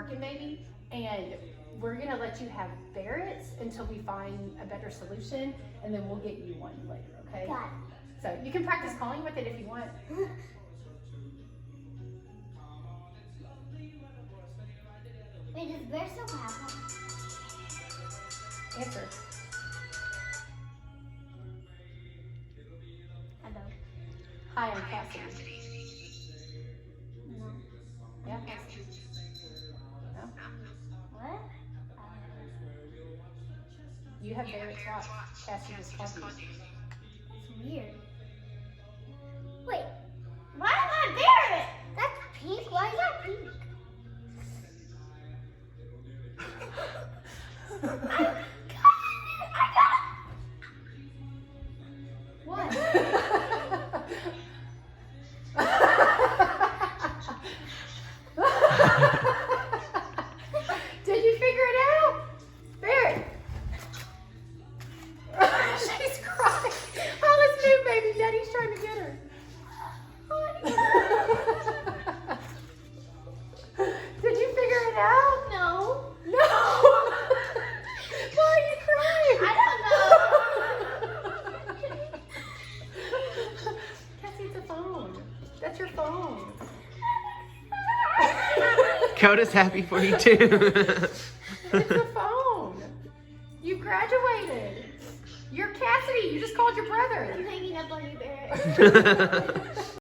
working, maybe, and we're gonna let you have ferrets until we find a better solution, and then we'll get you one later, okay? Got it. So you can practice calling with it if you want. Wait, does bear still have one? Answer. Hello. Hi, I'm Cassie. No. Yeah, Cassie. No? What? You have ferrets, watch. Cassie just called you. That's weird. Wait, why am I bear it? That's pink. Why is that pink? I got it! What? Did you figure it out? Ferret. She's crying. Oh, let's move, baby. Daddy's trying to get her. Did you figure it out? No. No. Why are you crying? I don't know. Cassie, it's a phone. That's your phone. Coda's happy for you too. It's a phone. You graduated. You're Cassidy. You just called your brother. I'm hanging up on you, Barrett.